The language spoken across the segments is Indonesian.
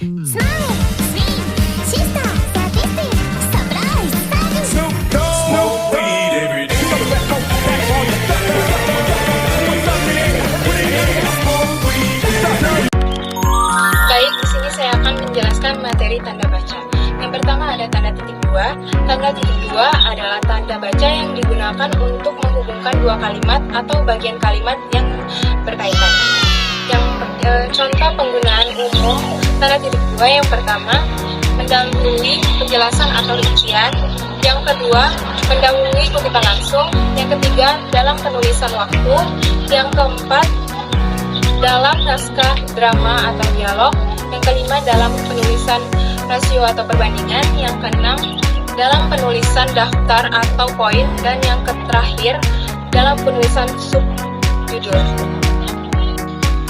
Smile, swing, cheetah, statistic, surprise, Smoke weed every day. Baik, di sini saya akan menjelaskan materi tanda baca. Yang pertama ada tanda titik dua. Tanda titik dua adalah tanda baca yang digunakan untuk menghubungkan dua kalimat atau bagian kalimat yang berkaitan. Contoh penggunaan umum tanda titik dua yang pertama mendahului penjelasan atau rincian. Yang kedua mendahului kutipan langsung. Yang ketiga dalam penulisan waktu. Yang keempat dalam naskah drama atau dialog. Yang kelima dalam penulisan rasio atau perbandingan. Yang keenam dalam penulisan daftar atau poin. Dan yang terakhir dalam penulisan subjudul.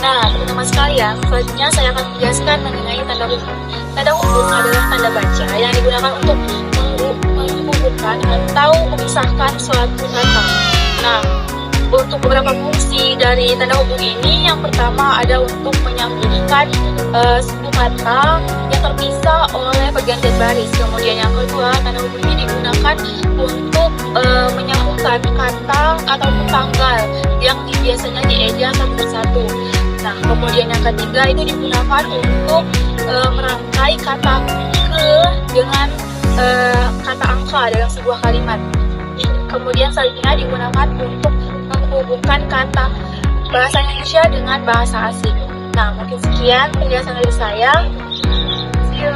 Nah, teman-teman sekalian, selanjutnya saya akan menjelaskan mengenai tanda hubung. Tanda hubung adalah tanda baca yang digunakan untuk menghubungkan atau memisahkan suatu kata. Nah, untuk beberapa fungsi dari tanda hubung ini, yang pertama ada untuk menyambungkan suatu kata yang terpisah oleh pergantian baris. Kemudian yang kedua, tanda hubung ini digunakan untuk menyambungkan kata ataupun tanggal yang biasanya dieja satu persatu. Nah, kemudian yang ketiga itu digunakan untuk merangkai kata ke dengan kata angka dalam sebuah kalimat. Kemudian selanjutnya digunakan untuk menghubungkan kata bahasa Indonesia dengan bahasa asing. Nah, mungkin sekian penjelasan dari saya. See you.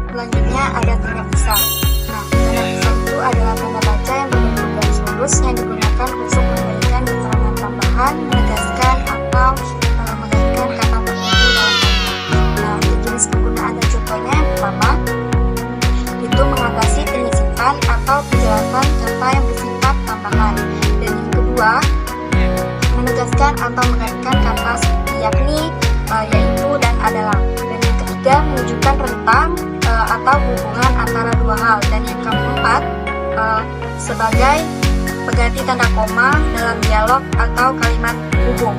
Selanjutnya ada tanda besar. Nah, tanda besar itu adalah tanda baca yang berbentuk garis lurus yang digunakan untuk memberikan keterangan tambahan, menegaskan atau mengaitkan kata tertentu dalam kalimat. Nah, untuk jenis penggunaan dan contohnya yang pertama itu mengatasi penyisipan atau penjelasan kata yang bersifat tambahan. Dan yang kedua menegaskan atau mengaitkan kata yakni, yaitu dan adalah. Dan yang ketiga menunjukkan rentang atau hubungan antara dua hal. Dan yang keempat sebagai pengganti tanda koma dalam dialog atau kalimat hubung.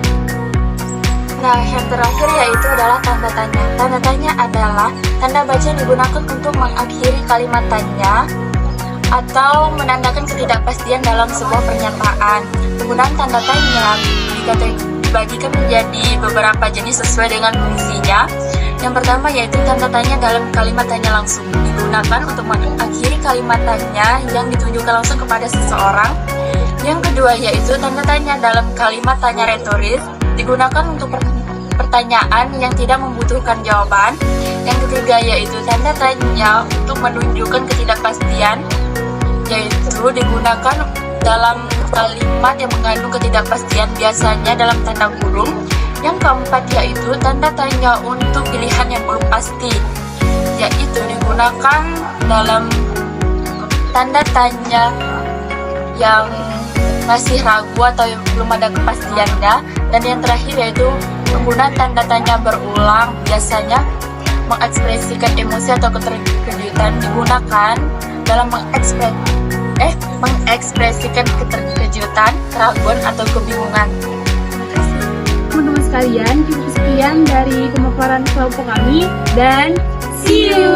Nah, yang terakhir yaitu adalah tanda tanya. Tanda tanya adalah tanda baca yang digunakan untuk mengakhiri kalimat tanya atau menandakan ketidakpastian dalam sebuah pernyataan. Penggunaan tanda tanya dibagikan menjadi beberapa jenis sesuai dengan fungsinya. Yang pertama yaitu tanda tanya dalam kalimat tanya langsung, digunakan untuk mengakhiri kalimat tanya yang ditunjukkan langsung kepada seseorang. Yang kedua yaitu tanda tanya dalam kalimat tanya retoris, digunakan untuk pertanyaan yang tidak membutuhkan jawaban. Yang ketiga yaitu tanda tanya untuk menunjukkan ketidakpastian, yaitu digunakan dalam kalimat yang mengandung ketidakpastian, biasanya dalam tanda kurung. Yang keempat yaitu tanda tanya untuk pilihan yang belum pasti, yaitu digunakan dalam tanda tanya yang masih ragu atau yang belum ada kepastiannya. Dan yang terakhir yaitu penggunaan tanda tanya berulang, biasanya mengekspresikan emosi atau keterkejutan, digunakan dalam mengekspresikan keterkejutan, keraguan atau kebingungan. Teman-teman sekalian, cukup sekian dari pemaparan kelompok kami dan see you.